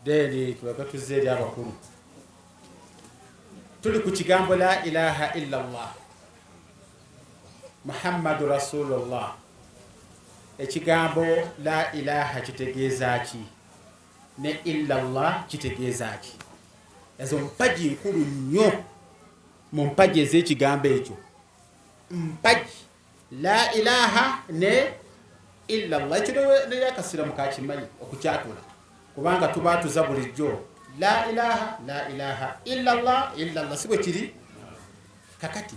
deli tubakatuzeri abakulu tuli ku kigambo la ilaha illa Allah Muhammadu Rasulullah. Ekigambo la ilaha kitegeeza ki ne illa Allah kitegeeza ki? Ezo mpaji nkulu nnyo mu mpaji ez'ekigambo ekyo. Mpaji la ilaha ne illa Allah ekyo ne yakasira mukakimanyi okukyatula kubanga tuba tuza bulijjo la ilaha illa Allah sibwe kiri kakati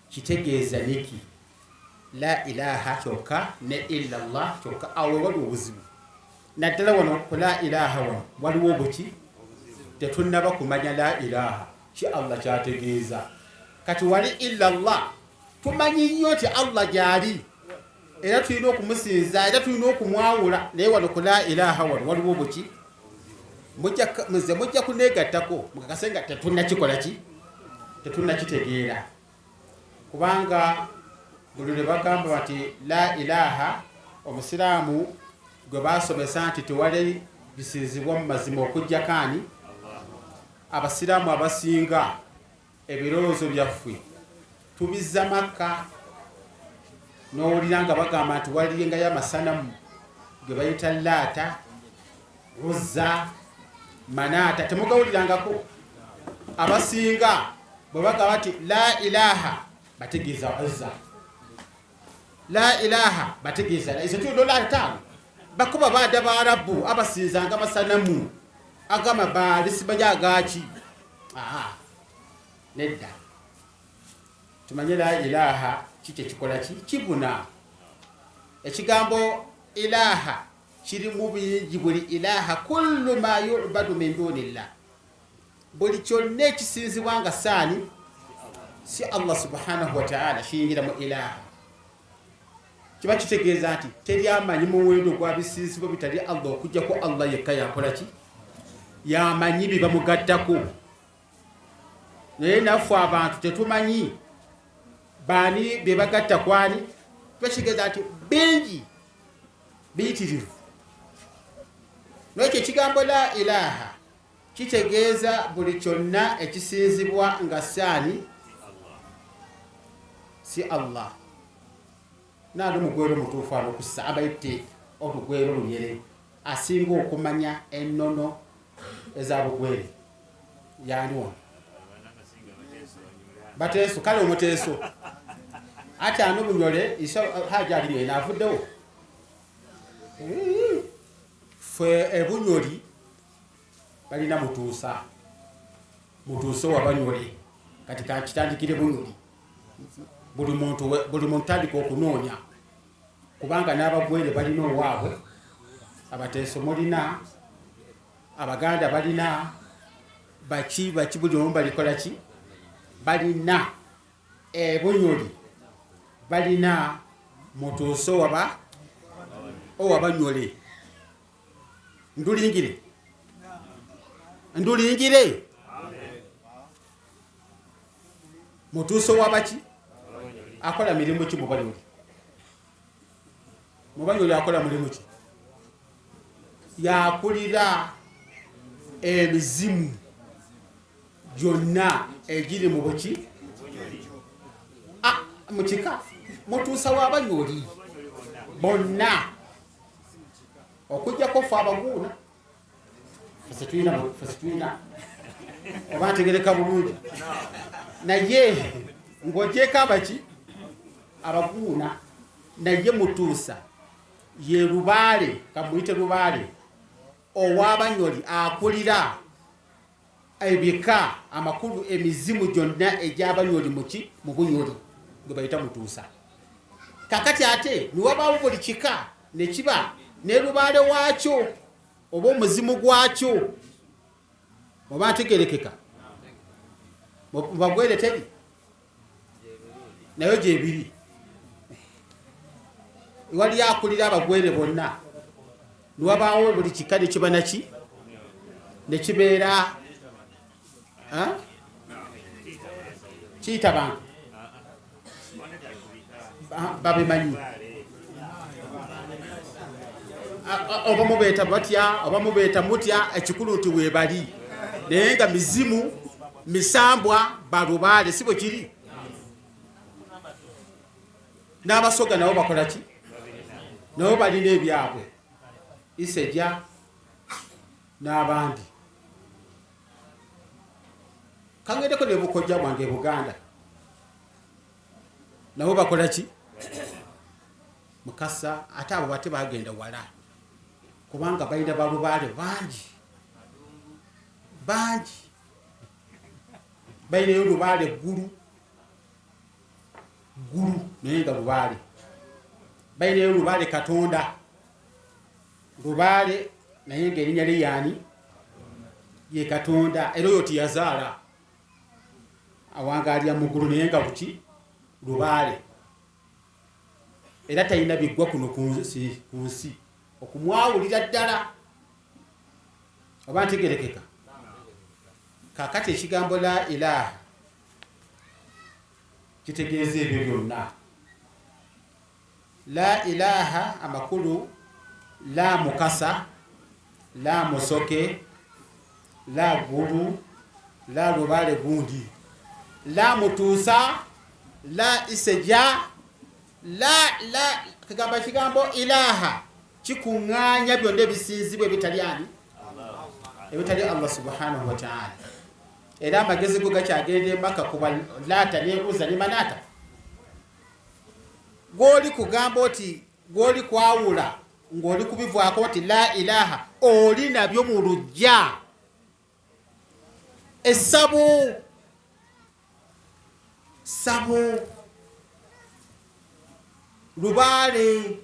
kitegeeza niki la ilaha kyokka ne illa Allah kyokka awe waliwo obuzibu naddala wano ku la ilaha waliwo obuki tetunnaba kumanya la ilaha ki Allah kyategeeza kati wali illa Allah tumanyi nnyo ti Allah gyali era tulina okumusinza era tulina okumwawula naye wano ku la ilaha waliwo obuki mujja kuneegattako mukakase nga tetunnakikola ki tetunnakitegeera kubanga buli lwe bagamba bati la ilaha omusiraamu gwe basomesa nti tewali bisinzibwa mu mazima okujja kaani abasiraamu abasinga ebirowoozo byaffe tubizza Makka n'owulira nga bagamba nti waliyengayo amasanamu ge bayita Laata Uzza Manaata temugawulirangako abasinga bwe bagamba nti la ilaha bategeeza Uzza la ilaha bategeeza izo tulo la tano bakuba baada Baarabu abasinzanga amasanamu agamabaali sibanya agaki nedda tumanye la ilaha kike kikola ki kibuna ekigambo ilaha kiri mu bingi buli ilaha kullu ma yu'badu min dunillah buli kyonna ekisinzibwa nga saani si Allah subhanahu wa ta'ala kiyingira mu ilaha kiba kitegeeza nti teri amanyi muwendo gwa bisinzibwa bitali Allah okujja ko Allah yekka yakola ki yamanyi bibamugattako naye naffe abantu tetumanyi baani bebagatta kwani twekitegeeza nti bingi biyitirivu n'ekyo ekigambo la ilaha kitegeeza buli kyonna ekisinzibwa nga saani si Allah naali omugwero mutuufu abokussa abayite olugwero lunyere asinga okumanya ennono ezabugwere yaniwo bateeso kale omuteeso ate ano bunyole haja alinywe naavuddewo fe ebunyoli balina mutuusa wabanyole kati kakitandikire bunyoli buli muntu tandika okunoonya kubanga n'abagwere balina owaabwe abateeso mulina abaganda balina baki buli omu balikola ki balina ebunyoli balina mutuuso owabanyole ndulingire mutuuso wabaki akola mirimu ki mubanyoli akola mulimu ki yakulira emizimu gyonna egiri mu buki mukika mutuusa wabanyoli bonna okujjako fe abaguuna fesitulina oba ntegereka bulungi naye ng'ogyeko abaki abaguuna naye mutuusa ye lubaale kamuyite lubaale ow'abanyoli akulira ebika amakulu emizimu gyonna egy'abanyoli mu bunyoli gwe bayita mutuusa kakati ate niwabaawo buli kika nekiba ne lubaale waakyo oba omuzimu gwakyo oba ntegerekeka mubagwere teri nayo gyebiri wali akulira abagwere bonna niwabaawo buli kika nekiba naki nekibeera kiyita bantu babimanyi oba mubeeta batya oba mubeeta mutya ekikulu nti weebali naye nga mizimu misambwa balubaale si bwe kiri n'abasoga nabo bakola ki nabo balina ebyabwe Iseja n'abandi kangendeko ne bukojja bwange Buganda nabo bakola ki Mukasa ate abo bate bagenda wala kubanga balina balubaale bangi balina lubaale gulu naye nga lubaale balina lubaale Katonda lubaale naye nga erinnya lyani ye Katonda era oyo tiyazaala awangalya mugulu naye nga buki lubaale era talina biggwa kuno ku nsi okumwawulira ddala oba ntegerekeka kakati ekigambo la ilaha kitegeeza ebyo byonna la ilaha amakulu la mukasa la musoke la gulu la lubaale gundi la mutuusa la iseja la kagamba kigambo ilaha kikuŋŋaanya byonna ebisinzibwa ebitali ani ebitali Allah subhanahu wa ta'ala era amagezi go gakyagenda emaka kuba Laata ne Uzza ne Manaata gwoli kugamba oti gwoli kwawula ng'oli kubivaako nti la ilaha oli nabyo mu lujja essabo lubaale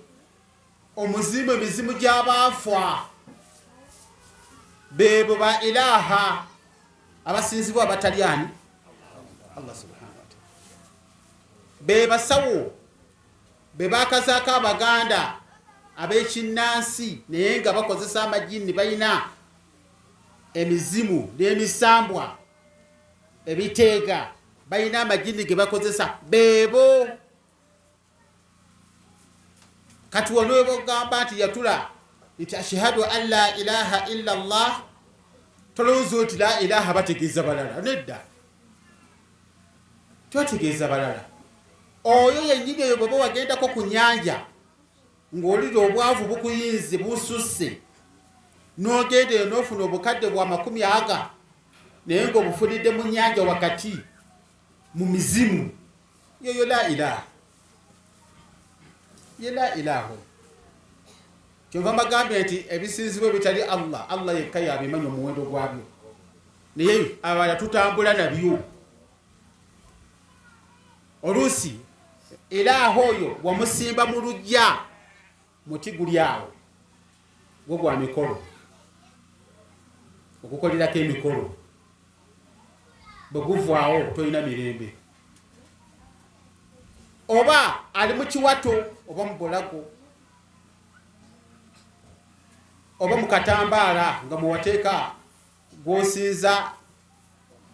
omuzimu emizimu gy'abaafa bebo ba ilaha abasinzibwa abatali ani Allah subhanahu wa ta'ala be basawo be bakazaako Abaganda ab'ekinnansi naye nga bakozesa amajini balina emizimu n'emisambwa ebiteega balina amajini ge bakozesa bebo kati wano bogamba nti yatula nti ashhadu an la ilaha illa Allah tolowooza nti la ilaha bategeeza balala nedda twategeeza balala oyo yennyini eyo bweba wagendako ku nnyanja ng'olira obwavu bukuyinze bususse n'ogenda eyo n'ofuna obukadde bwa 40 naye ng'obufunidde mu nnyanja wakati mu mizimu yoyo la ilaha ye la ilaha kyova magambye nti ebisinzibwa bitali Allah yekka yabimanya omuwendo gwabyo naye abala tutambula nabyo oluusi ilaha oyo wamusimba mu lujja muti guli awo gwo gwa mikolo okukolerako emikolo bwe guvaawo tolina mirembe oba ali mu kiwato oba mu bulago oba mu katambaala nga muwateeka gw'osinza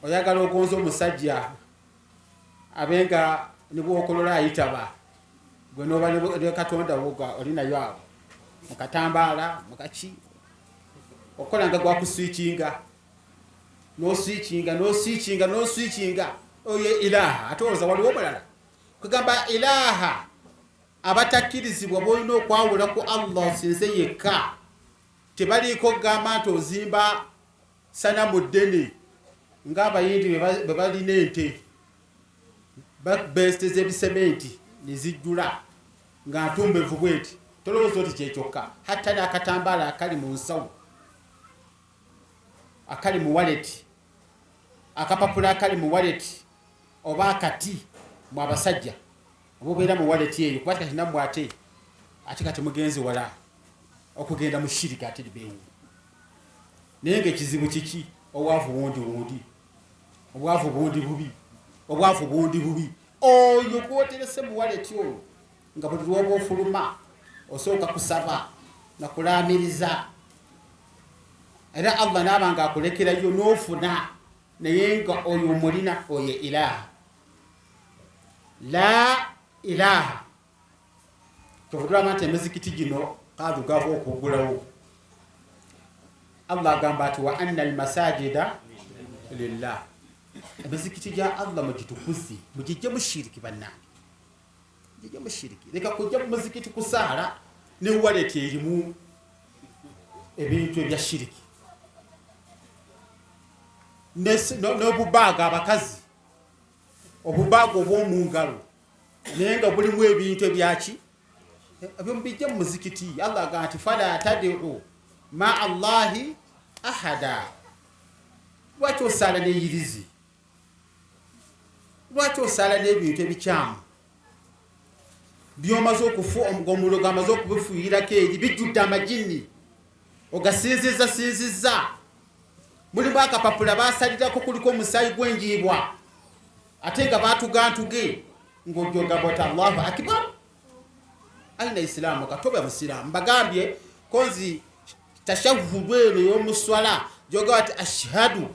oyagala ogonza omusajja abenga ne bw'okolola ayitaba gwe n'oba ne Katonda woga olinayo awo mu katambaala mu kaki okola nga gwakuswikinga n'oswikinga oyo ilaha atooza waliwo omulala kugamba ilaha abatakkirizibwa boolina okwawula ku Allah sinze yekka tebaliiko gamba nti ozimba sanamu ddene ng'abayindi bwe balina ente besite z'ebisementi ne zijjula nga ntumbevu bweti tolowooza oti kyekyokka hatta n'akatambaala akali mu nsawo akali mu waleti akapapula akali mu waleti oba akati mu abasajja obubeera mu waleti eyo kuba kati nammwe ate kati mugenzi wala okugenda mu shirika ate libeewu naye ng'ekizibu kiki obwavu bundi bubi oyo gwoterese mu waleti oyo nga buli lwoba ofuluma osooka kusaba nakulaamiriza era Allah n'abanga akulekerayo n'ofuna naye nga oyo omulina oyo ilaha la ilaha tokutulama nti emizikiti gino qadu gabo okugulawo Allah agamba ati wa anna almasajida lillah emizikiti gya Allah mugitukuzi mugijje mushiriki bannange mugijje mushiriki leka kujja mu muzikiti kusaala ne wallet erimu ebintu ebya shiriki n'obubaaga abakazi obubaaga obw'omu ngalo naye nga bulimu ebintu ebyaki ebyo mubijja mu muzikiti Allah agamba ati fala tadiu ma Allahi ahada lwaki osaala n'eyirizi lwaki osaala n'ebintu ebikyamu byomaze omuliro gwamaze okubifuuyirako eri bijjudde amajini ogasinzizza mulimu akapapula basalirako kuliko omusaayi gw'enjiibwa ate nga batugantuge ng'ojogamba oti Allahu akbar alina isilaamu katoba musiraamu mbagambye konzi tashahudu eno y'omuswala joga ati ashhadu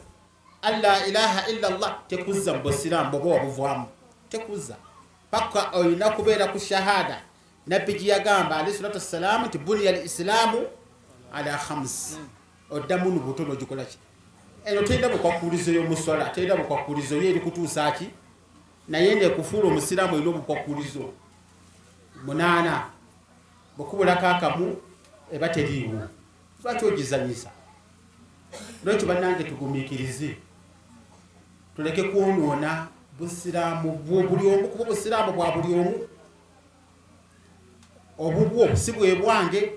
an la ilaha illa Allah tekuzza mu busiraamu bwoba wabuvaamu tekuzza paka oyina kubeera ku shahada nabbi gye yagamba alayhi salatu wassalaamu nti buniya al islaamu ala khams oddamu nubutono ogikola ki eno teyina bukwakulizo y'omuswala teyina bukwakulizo yo eri kutuusa ki naye nekufuula omusiraamu erina obukwakulizo 8 bwekubulako akamu eba teriiwo lwaki ogizanyisa lwekyo bannange tugumiikirize tuleke kwonoona busiraamu buli omu kuba obusiraamu bwa buli omu obubwo si bwe bwange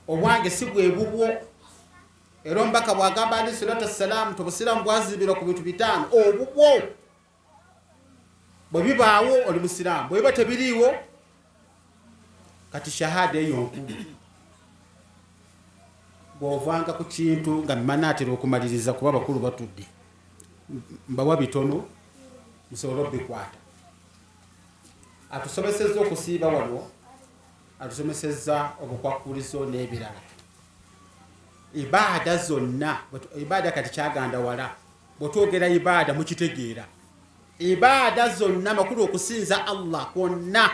obwange si bwe bubwo era omubaka bwagamba alayhi salatu wassalaamu ti obusiraamu bwazibirwa ku bintu 5 obubwo bwe bibaawo oli musiraamu bwe biba tebiriiwo kati shahada eyo nkulu bw'ovanga ku kintu nga mmanaatera okumaliriza kuba bakulu batudde mbawa bitono musobole obikwata atusomesezza okusiiba wano atusomesezza obukwakulizo n'ebirala ibaada zonna ibaada kati kyaganda wala bwetwogera ibaada mukitegeera ibaada zonna makulu okusinza Allah kwonna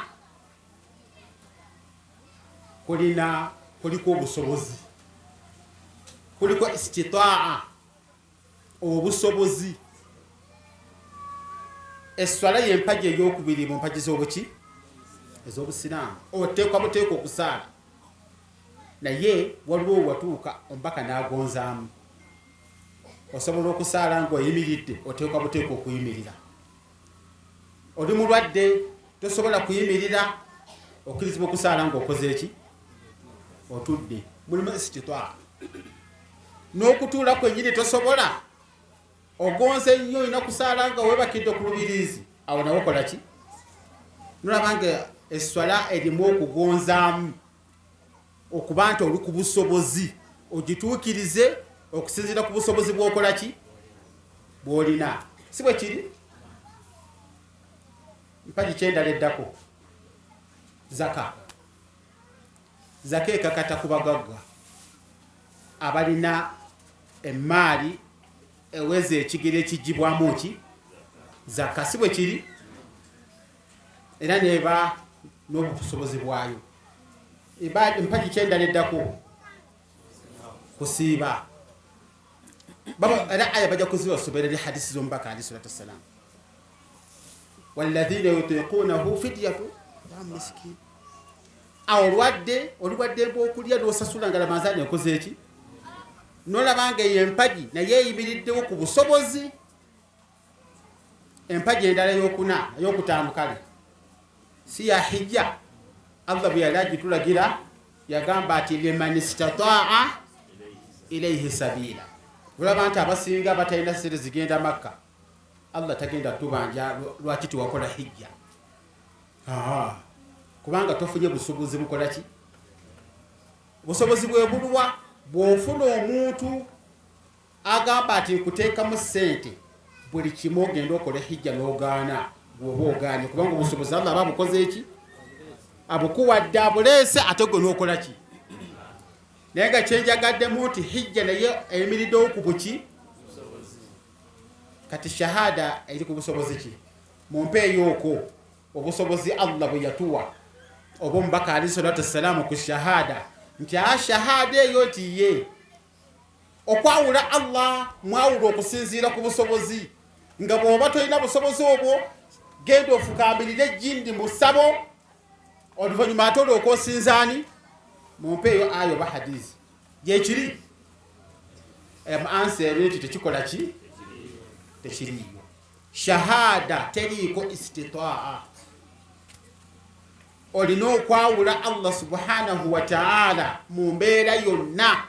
kuliko obusobozi kuliko istitaa obusobozi eswala y'empagi ey'okubiri mu mpagi z'obuki ez'obusiraamu oteekwa buteeka okusaala naye waliwo watuuka omubaka n'agonzaamu osobola okusaala ng'oyimiridde oteekwa buteeka okuyimirira oli mulwadde tosobola kuyimirira okkirizibwa okusaala ng'okoze eki otudde mulimu istitaa n'okutuula kwennyini tosobola ogonze nnyo olina kusaala nga weebakidde ku lubiriizi awo nawe okola ki nolaba nga eswala erimu okugonzaamu okuba nti oli ku busobozi ogituukirize okusinziira ku busobozi bw'okola ki bw'olina si bwe kiri mpagi kyendala eddako zaka ekakata ku bagagga abalina emaali eweze ekigere ekigibwamu ki zaka si bwe kiri era neba n'obusobozi bwayo mpagi kyendala eddako kusiiba era aya bajja kuzibasobera eri hadisi z'omubaka alayhi salatu wassalaamu walladhina yutiquunahu fidyatu miskin awo olwadde bwokulya n'osasula nga lamazaani ekoze eki nolaba nga eyo empagi naye eyimiriddewo ku busobozi empagi endala ey'okutaano kale si ya hijja Allah bwe yali agitulagira yagamba ati liman istataa ilaihi sabila olaba nti abasinga batalina sente zigenda Makka Allah tagenda tubanja lwaki tiwakola hijja kubanga tofunye busobozi bukola ki busobozi bwe bulwa bw'ofuna omuntu agamba ati nkuteekamu ssente buli kimu ogenda okola hijja n'ogaana bw'oba ogaanye kubanga obusobozi Allah aba abukoze eki abukuwadde abuleese ate gwe n'okola ki naye nga kyenjagaddemu nti hijja naye eyimiriddewo ku buki kati shahada eri ku busobozi ki mumpeeyooko obusobozi Allah bwe yatuwa oba omubaka alayhi salatu wassalamu ku shahada nti shahada eyo nti ye okwawula Allah mwawula okusinziira ku busobozi nga bw'oba tolina busobozi obwo genda ofukambirire ejjindi mu ssabo oluvannyuma ate olwoka osinzaani mumpeeyo ayo ba hadisi gyekiri ansa eri nti tekikola ki tekiriyo shahada teriiko istitaa olina okwawula Allah subhanahu wa ta'ala mu mbeera yonna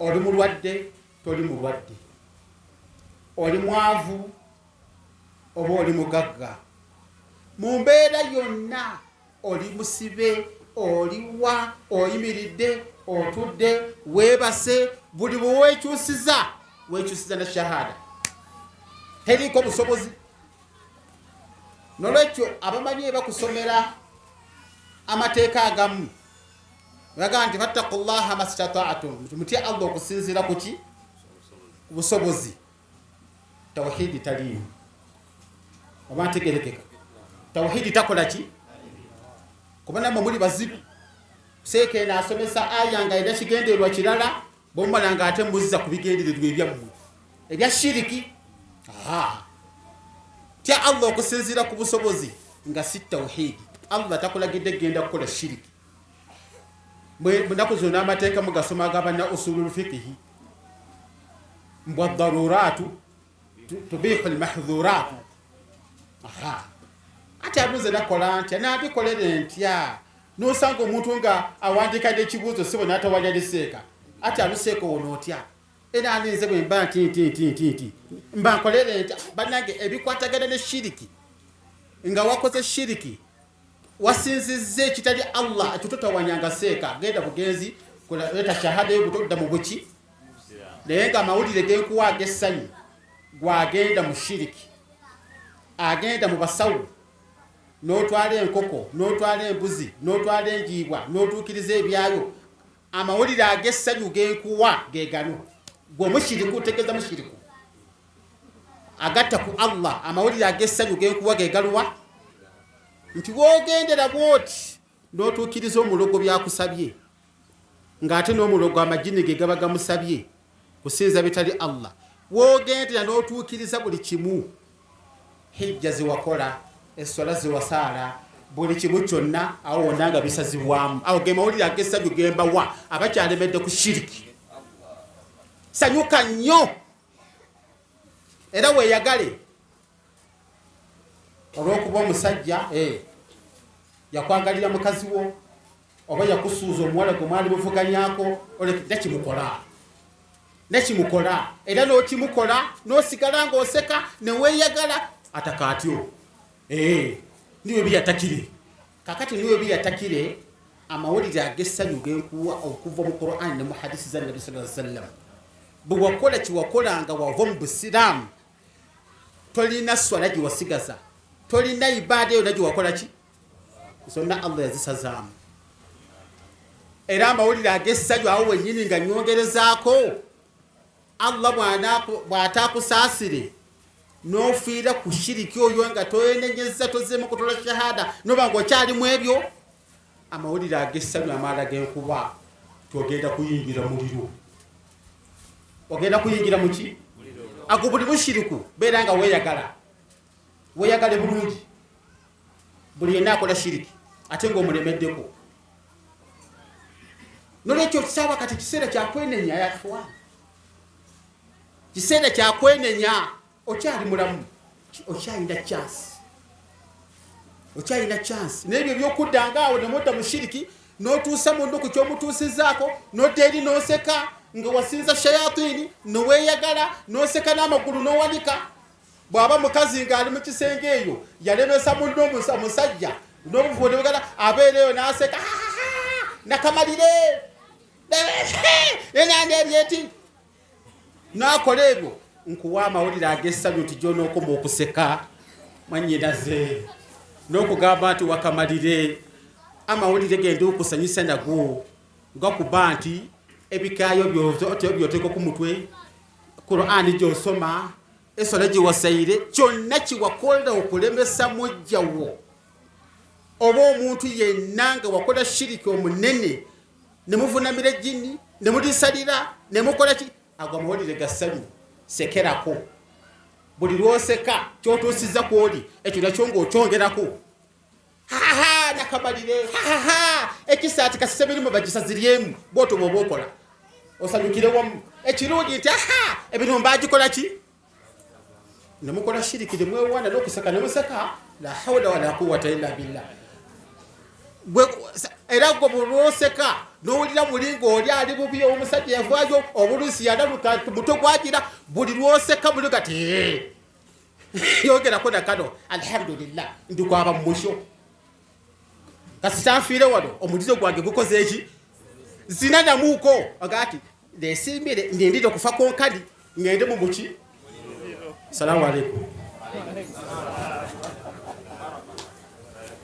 oli mulwadde toli mulwadde oli mwavu oba oli mugagga mu mbeera yonna oli musibe oliwa oyimiridde otudde weebase buli bwe weekyusiza na shahada teriiko busobozi nolwekyo abamanyi bakusomera amateeka agamu baga nti fattaqullaha mastata'tum mutya Allah okusinziira kuki busobozi tawhidi talimu oba ntegerekeka tawhidi takola ki kubana muli bazibu seeke naasomesa aya nga era kigendererwa kirala bomala nga ate mbuziza ku bigendererwa ebyammwe ebya shiriki tya Allah okusinziira ku busobozi nga si tawhidi Allah takulagidde genda kukola shiriki munaku zonna amateeka mugasoma agabana usulul fiqhi mbwa daruratu tubihu almahdhuratu ate abuze nakola ntya nabikolere ntya nosanga omuntu nga awandika n'ekibuuzo sibo n'atawanyaliseeka ate aluseeka wono otya era aninze bwe mba nti mba nkolere ntya bannange ebikwatagana ne shiriki nga wakoze shiriki wasinzizza ekitali Allah ekyo totawanyanga seeka genda bugenzi kuleta shahada y'obutodda mu buki naye nga amawulire genkuwa ag'essanyu gwagenda mu shiriki agenda mu basawu n'otwala enkoko n'otwala embuzi n'otwala enjiibwa n'otuukiriza ebyayo amawulire ag'essanyu genkuwa gegano gwe mushiriku otegeeza mushiriku agatta ku Allah amawulire ag'essanyu genkuwa gegaluwa nti woogendera bwoti n'otuukiriza omulogo byakusabye ng'ate n'omulogo amajini ge gaba gamusabye kusinza bitali Allah woogendera n'otuukiriza buli kimu hijja ziwakola essola ziwasaala buli kimu kyonna awo wonna nga bisazibwamu awo ge mawulire ag'essanyu gembawa abakyalemedde ku shiriki sanyuka nnyo era weeyagale olw'okuba omusajja yakwagalira mukazi wo oba yakusuuza omuwala gwe mwali muvuganyako nekimukola era n'okimukola n'osigala ng'oseka neweeyagala atakaatyo niwe byatakire kakati niwe byatakire amawulire ag'essanyu genkuwa okuva mu Qur'an ne mu hadisi za Nabi sallallahu alaihi wasallam bwe wakola kiwakolanga wava mu busiraamu tolina swala giwasigaza tolina ibaada yonna giwakola ki zonna Allah yazisazaamu era amawulire ag'essanyu awo wennyini nga nyongerezaako Allah bw'ataakusaasire n'ofiira ku shiriki oyo nga toyenenyezza tozeemu kutola shahada noba ng'okyali mu ebyo amawulire ag'essanyu amaala genkuba togenda kuyingira muliro ogenda kuyingira muki ago buli mushiriku beera nga weeyagale bulungi buli yenna akola shiriki ate ng'omulemeddeko nolwekyo kisaawa kati kiseera kyakwenenya yafuwa kiseera kyakwenenya okyali mulamu okyalina chance n'ebyo by'okuddangaawo ne modda mu shiriki n'otuusa mu nduku ky'omutuusizaako n'odda eri n'oseka nga wasinza shayatini noweeyagala n'oseka n'amagulu n'owanika bw'aba mukazi ng'ali mu kisenge eyo yalemesa munno omusajja n'obuvuudebugala abeereyo n'aseka nakamalire enandeeryeti n'akola ebyo nkuwa amawulire ag'essanyu nti gy'onookoma okuseka mwanyinaze n'okugamba nti wakamalire amawulire genda okusanyusa nago gakuba nti ebikaayo byoteeka ku mutwe Qur'ani gy'osoma essola gye wasayire kyonna kiwakola okulemesa mujjawo oba omuntu yenna nga wakola shiriki omunene ne muvunamira ejjini ne mulisalira ne mukola ki agwa amawulire ga ssanyu sekerako buli lwoseka kyotuusizza kwoli ekyo nakyo ng'okyongerako nakamalire ekisaati kasisebirimu bagisaziryemu bwotyo bw'oba okola osanyukire wamu ekirungi nti ebintu mbagikola ki ne mukola shiriki ne mwewaana n'okuseka ne museka la hawla wala quwwata illa billah era gwe bulwoseka n'owulira mulinga oli ali bubi omusajja yavaayo obuluusi yalaluka muto gwagira buli lwoseka buli gati yogerako nakano alhamdulillah ndikwaba mumusho kasitanfiire wano omulizo gwange gukoze eki zina namuuko agati nesimbire ndindire okufa konkadi ngende mu muki salamu alaikum